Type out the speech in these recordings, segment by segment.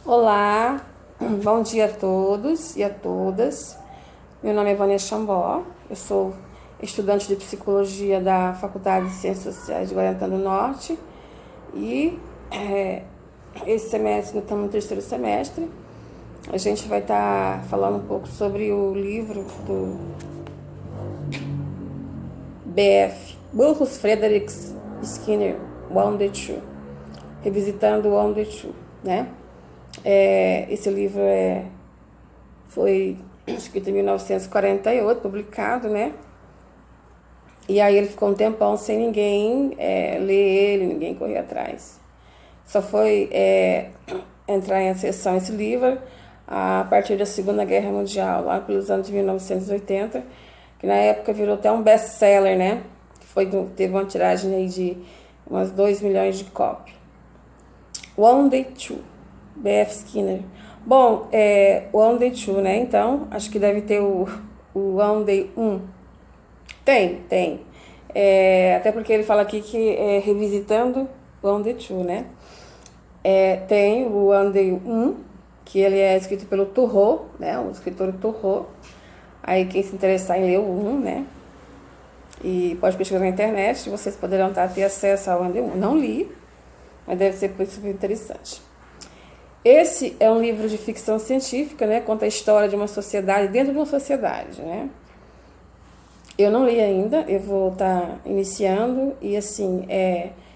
Olá, bom dia a todos e a todas. Meu nome é Vânia Chambó, eu sou estudante de psicologia da Faculdade de Ciências Sociais de Guarantã do Norte e esse semestre, estamos no terceiro semestre, a gente vai estar falando um pouco sobre o livro do BF, Burrus Frederick Skinner, Wounded True, revisitando Wounded True, né? Esse livro foi escrito em 1948, publicado, né? E aí ele ficou um tempão sem ninguém ler ele, ninguém correr atrás. Só foi entrar em acessão esse livro a partir da Segunda Guerra Mundial, lá pelos anos de 1980, que na época virou até um best-seller, né? Teve uma tiragem aí de umas 2 milhões de cópias. One Day Two, B.F. Skinner. Bom, One Day Two, né? Então, acho que deve ter o One Day 1. Tem. Até porque ele fala aqui que é revisitando One Day Two, né? Tem o One Day 1, que ele é escrito pelo Thoreau, né? O escritor Thoreau. Aí quem se interessar em ler o 1, né? E pode pesquisar na internet, vocês poderão ter acesso ao One Day 1. Não li, mas deve ser super interessante. Esse é um livro de ficção científica, né? Conta a história de uma sociedade dentro de uma sociedade, né? Eu não li ainda, eu vou estar iniciando e assim,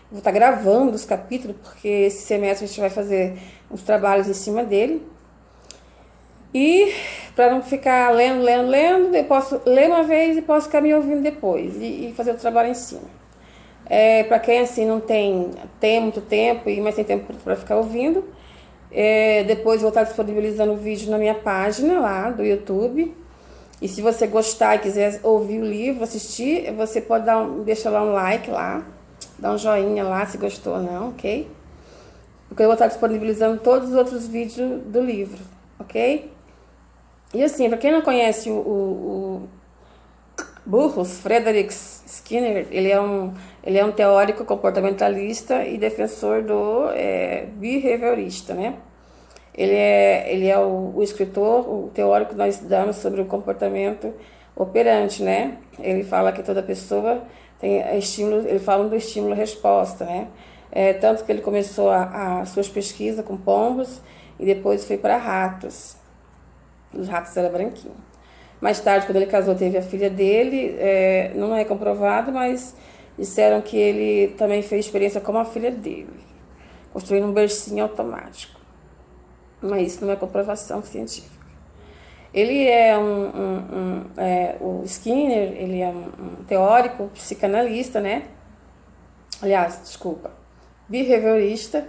vou estar gravando os capítulos, porque esse semestre a gente vai fazer uns trabalhos em cima dele. E para não ficar lendo, eu posso ler uma vez e posso ficar me ouvindo depois e fazer o trabalho em cima. Para quem assim não tem muito tempo e mais tem tempo para ficar ouvindo, depois vou estar disponibilizando o vídeo na minha página lá do YouTube. E se você gostar e quiser ouvir o livro, assistir, você pode deixar lá um like lá, dar um joinha lá se gostou ou não, ok? Porque eu vou estar disponibilizando todos os outros vídeos do livro, ok? E assim, para quem não conhece o Burrus Frederick Skinner, ele é um teórico comportamentalista e defensor do behaviorista, né? Ele é o escritor, o teórico que nós estudamos sobre o comportamento operante, né? Ele fala que toda pessoa tem estímulo, ele fala do estímulo-resposta, né? Tanto que ele começou as suas pesquisas com pombos e depois foi para ratos. Os ratos eram branquinhos. Mais tarde, quando ele casou, teve a filha dele, não é comprovado, mas disseram que ele também fez experiência com a filha dele, construindo um bercinho automático. Mas isso não é comprovação científica. Ele o Skinner, ele é um teórico psicanalista, né? Aliás, desculpa, behaviorista,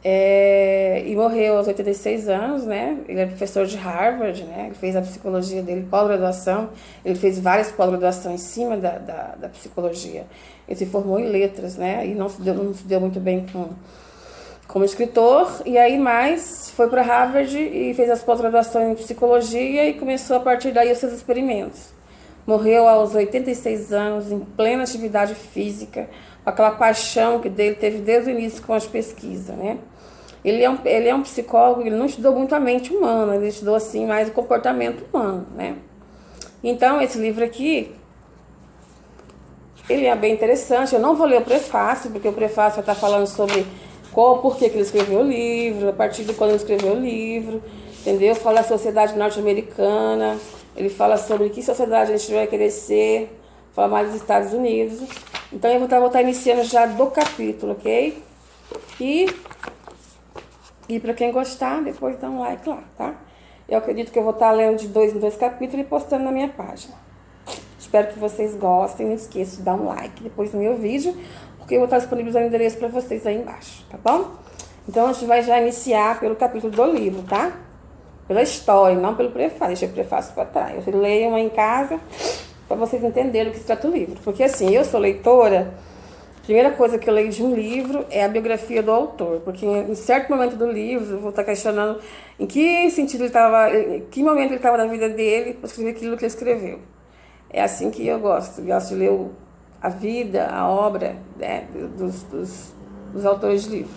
e morreu aos 86 anos, né? Ele é professor de Harvard, né? Ele fez a psicologia dele, pós-graduação, ele fez várias pós-graduações em cima da psicologia. Ele se formou em letras, né? E não se deu muito bem como escritor, e aí mais foi para Harvard e fez as pós-graduações em psicologia e começou a partir daí os seus experimentos. Morreu aos 86 anos, em plena atividade física, com aquela paixão que dele teve desde o início com as pesquisas, né? Ele é um psicólogo, ele não estudou muito a mente humana, ele estudou assim mais o comportamento humano, né? Então, esse livro aqui, ele é bem interessante. Eu não vou ler o prefácio, porque o prefácio vai estar falando sobre por que ele escreveu o livro, a partir de quando ele escreveu o livro, entendeu? Fala da sociedade norte-americana, ele fala sobre que sociedade a gente vai querer ser, fala mais dos Estados Unidos. Então eu vou estar iniciando já do capítulo, ok? E para quem gostar, depois dá um like lá, tá? Eu acredito que eu vou estar lendo de 2 em 2 capítulos e postando na minha página. Espero que vocês gostem, não esqueça de dar um like depois no meu vídeo, porque eu vou estar disponibilizando o endereço para vocês aí embaixo, tá bom? Então a gente vai já iniciar pelo capítulo do livro, tá? Pela história, não pelo prefácio, deixa o prefácio para trás. Vocês leiam aí em casa para vocês entenderem o que se trata o livro. Porque assim, eu sou leitora, a primeira coisa que eu leio de um livro é a biografia do autor, porque em certo momento do livro eu vou estar questionando em que sentido ele estava, em que momento ele estava na vida dele para escrever aquilo que ele escreveu. É assim que eu gosto de ler a vida, a obra, né, dos autores de livro.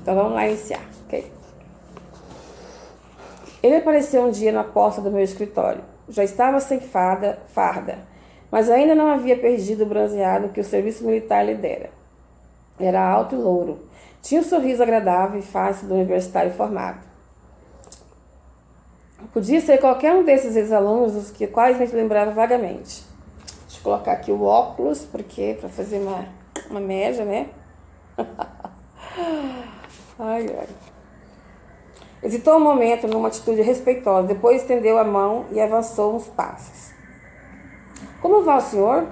Então vamos lá iniciar, ok? Ele apareceu um dia na porta do meu escritório. Já estava sem farda, mas ainda não havia perdido o bronzeado que o serviço militar lhe dera. Era alto e louro. Tinha um sorriso agradável e fácil do universitário formado. Podia ser qualquer um desses ex-alunos dos quais me lembrava vagamente. Deixa eu colocar aqui o óculos, porque para fazer uma média, né? Ai, ai. Hesitou um momento numa atitude respeitosa, depois estendeu a mão e avançou uns passos. Como vai o senhor?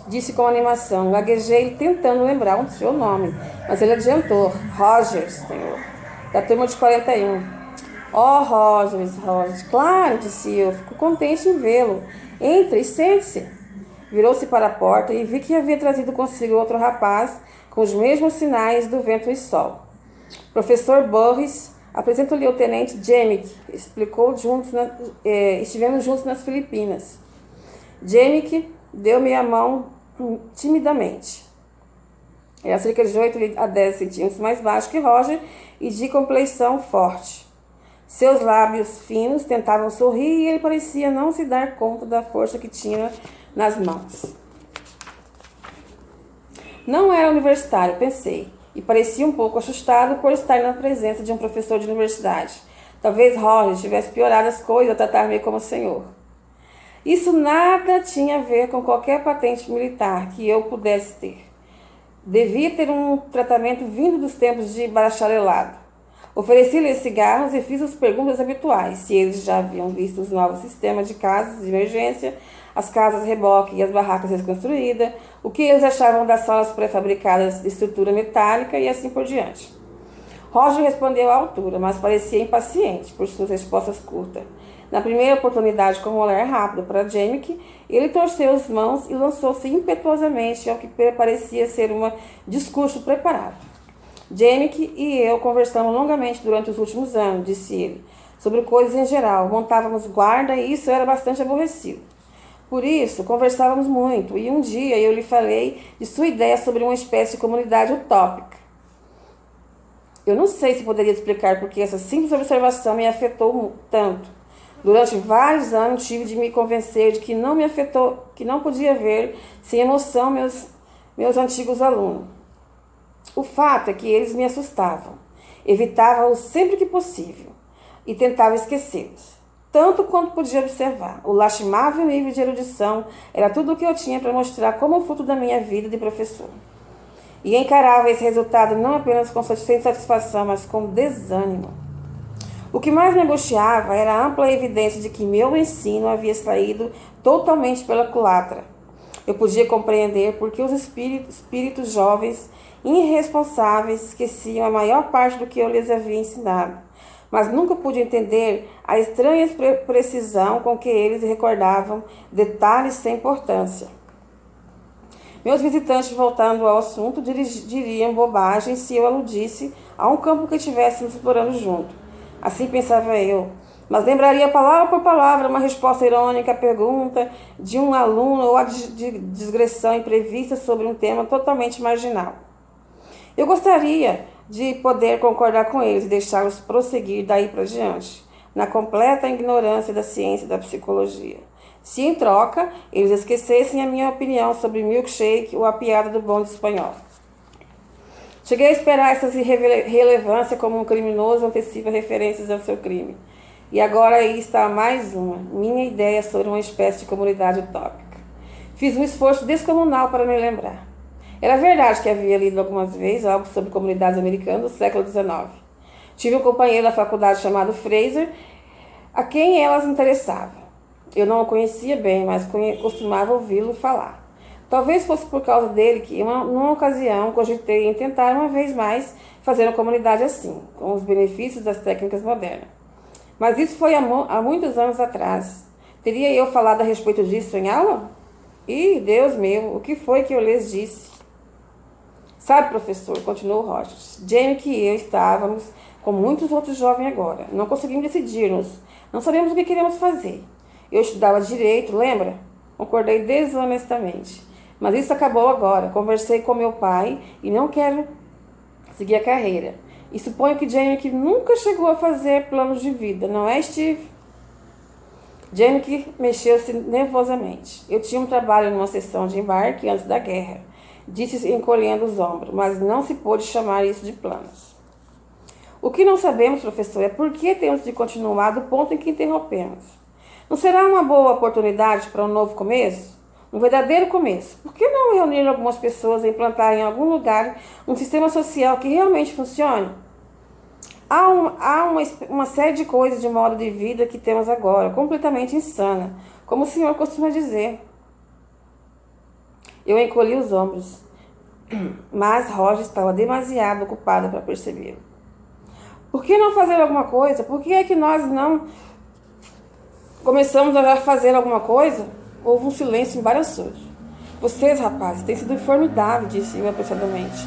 Disse com animação. Gaguejei tentando lembrar o seu nome, mas ele adiantou. Rogers, senhor, da turma de 41. Oh, Rogers. Claro, disse eu. Fico contente em vê-lo. Entre e sente-se. Virou-se para a porta e vi que havia trazido consigo outro rapaz com os mesmos sinais do vento e sol. Professor Burris, apresento-lhe o tenente Jemick, explicou, estivemos juntos nas Filipinas. Jemick deu-me a mão timidamente. Era cerca de 8 a 10 centímetros mais baixo que Roger e de compleição forte. Seus lábios finos tentavam sorrir e ele parecia não se dar conta da força que tinha nas mãos. Não era universitário, pensei, e parecia um pouco assustado por estar na presença de um professor de universidade. Talvez Roger tivesse piorado as coisas a tratar-me como senhor. Isso nada tinha a ver com qualquer patente militar que eu pudesse ter. Devia ter um tratamento vindo dos tempos de bacharelado. Ofereci-lhe cigarros e fiz as perguntas habituais, se eles já haviam visto os novos sistemas de casas de emergência, as casas reboque e as barracas reconstruídas, o que eles achavam das salas pré-fabricadas de estrutura metálica e assim por diante. Roger respondeu à altura, mas parecia impaciente por suas respostas curtas. Na primeira oportunidade, com um olhar rápido para Jemick, ele torceu as mãos e lançou-se impetuosamente ao que parecia ser um discurso preparado. Jemick e eu conversamos longamente durante os últimos anos, disse ele, sobre coisas em geral. Montávamos guarda e isso era bastante aborrecido. Por isso, conversávamos muito e um dia eu lhe falei de sua ideia sobre uma espécie de comunidade utópica. Eu não sei se poderia explicar por que essa simples observação me afetou tanto. Durante vários anos tive de me convencer de que não me afetou, que não podia ver sem emoção meus antigos alunos. O fato é que eles me assustavam. Evitava-os sempre que possível e tentava esquecê-los. Tanto quanto podia observar. O lastimável nível de erudição era tudo o que eu tinha para mostrar como fruto da minha vida de professor. E encarava esse resultado não apenas com satisfação, mas com desânimo. O que mais me angustiava era a ampla evidência de que meu ensino havia saído totalmente pela culatra. Eu podia compreender porque os espíritos jovens irresponsáveis esqueciam a maior parte do que eu lhes havia ensinado, mas nunca pude entender a estranha precisão com que eles recordavam detalhes sem importância. Meus visitantes, voltando ao assunto, diriam bobagem se eu aludisse a um campo que estivéssemos explorando junto. Assim pensava eu, mas lembraria palavra por palavra uma resposta irônica à pergunta de um aluno ou a digressão imprevista sobre um tema totalmente marginal. Eu gostaria de poder concordar com eles e deixá-los prosseguir daí para diante, na completa ignorância da ciência e da psicologia. Se, em troca, eles esquecessem a minha opinião sobre milkshake ou a piada do bonde espanhol. Cheguei a esperar essa irrelevância como um criminoso antecipa referências ao seu crime. E agora aí está mais uma, minha ideia sobre uma espécie de comunidade utópica. Fiz um esforço descomunal para me lembrar. Era verdade que havia lido algumas vezes algo sobre comunidades americanas do século XIX. Tive um companheiro da faculdade chamado Fraser, a quem elas interessavam. Eu não o conhecia bem, mas costumava ouvi-lo falar. Talvez fosse por causa dele que, numa ocasião, cogitei em tentar uma vez mais fazer uma comunidade assim, com os benefícios das técnicas modernas. Mas isso foi há muitos anos atrás. Teria eu falado a respeito disso em aula? Ih, Deus meu, o que foi que eu lhes disse? Sabe, professor, continuou Rogers, Jemick e eu estávamos com muitos outros jovens agora. Não conseguimos decidir-nos. Não sabemos o que queremos fazer. Eu estudava direito, lembra? Concordei desonestamente. Mas isso acabou agora. Conversei com meu pai e não quero seguir a carreira. E suponho que Jamie que nunca chegou a fazer planos de vida, não é, Steve? Jamie que mexeu-se nervosamente. Eu tinha um trabalho numa sessão de embarque antes da guerra, disse encolhendo os ombros, mas não se pôde chamar isso de planos. O que não sabemos, professor, é por que temos de continuar do ponto em que interrompemos. Não será uma boa oportunidade para um novo começo? Um verdadeiro começo. Por que não reunir algumas pessoas e implantar em algum lugar um sistema social que realmente funcione? Há uma série de coisas de modo de vida que temos agora, completamente insana, como o senhor costuma dizer. Eu encolhi os ombros, mas Roger estava demasiado ocupada para perceber. Por que não fazer alguma coisa? Por que é que nós não começamos a fazer alguma coisa? Houve um silêncio embaraçoso. Vocês, rapazes, têm sido formidáveis, disse eu apressadamente.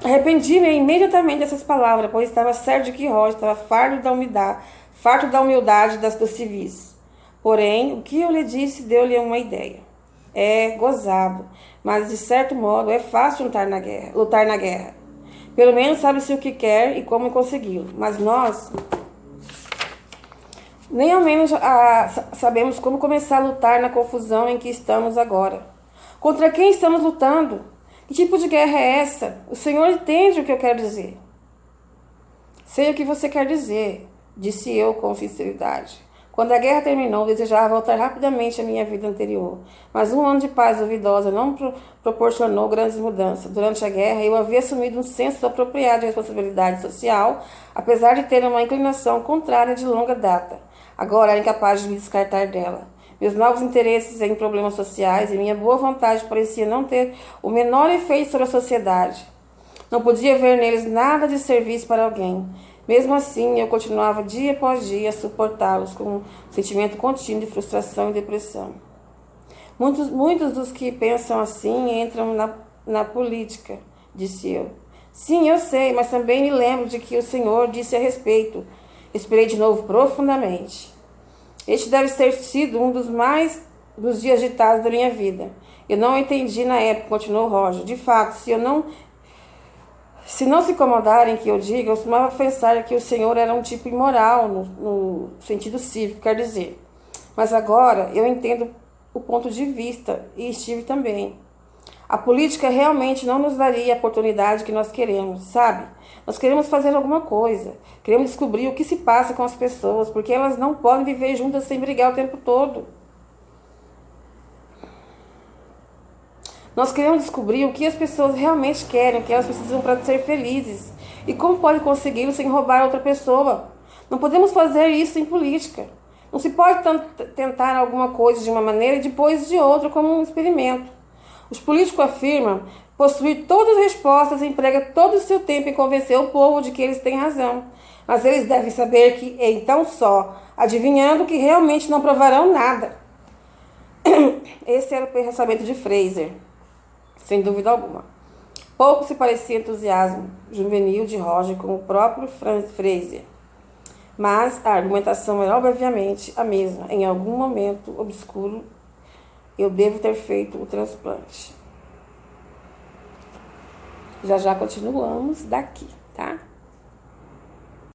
Arrependi-me imediatamente dessas palavras, pois estava certo de que Roger estava farto da humildade dos civis. Porém, o que eu lhe disse deu-lhe uma ideia. É gozado, mas de certo modo é fácil lutar na guerra. Pelo menos sabe-se o que quer e como consegui-lo. Mas nós nem ao menos sabemos como começar a lutar na confusão em que estamos agora. Contra quem estamos lutando? Que tipo de guerra é essa? O senhor entende o que eu quero dizer? Sei o que você quer dizer, disse eu com sinceridade. Quando a guerra terminou, desejava voltar rapidamente à minha vida anterior. Mas um ano de paz duvidosa não proporcionou grandes mudanças. Durante a guerra, eu havia assumido um senso apropriado de responsabilidade social, apesar de ter uma inclinação contrária de longa data. Agora era incapaz de me descartar dela. Meus novos interesses em problemas sociais e minha boa vontade parecia não ter o menor efeito sobre a sociedade. Não podia ver neles nada de serviço para alguém. Mesmo assim, eu continuava dia após dia a suportá-los com um sentimento contínuo de frustração e depressão. Muitos dos que pensam assim entram na política, disse eu. Sim, eu sei, mas também me lembro de que o senhor disse a respeito. Esperei de novo profundamente. Este deve ter sido um dos dias agitados da minha vida. Eu não entendi na época, continuou Roger. De fato, se não se incomodarem que eu diga, eu costumava pensar que o senhor era um tipo imoral no sentido cívico, quer dizer. Mas agora eu entendo o ponto de vista e estive também. A política realmente não nos daria a oportunidade que nós queremos, sabe? Nós queremos fazer alguma coisa. Queremos descobrir o que se passa com as pessoas, porque elas não podem viver juntas sem brigar o tempo todo. Nós queremos descobrir o que as pessoas realmente querem, o que elas precisam para ser felizes. E como podem consegui-lo sem roubar outra pessoa. Não podemos fazer isso em política. Não se pode tentar alguma coisa de uma maneira e depois de outra como um experimento. Os políticos afirmam possuir todas as respostas e empregam todo o seu tempo em convencer o povo de que eles têm razão. Mas eles devem saber que, então só, adivinhando que realmente não provarão nada. Esse era o pensamento de Fraser, sem dúvida alguma. Pouco se parecia entusiasmo juvenil de Roger com o próprio Fraser. Mas a argumentação era obviamente a mesma. Em algum momento obscuro, eu devo ter feito o transplante. Já continuamos daqui, tá?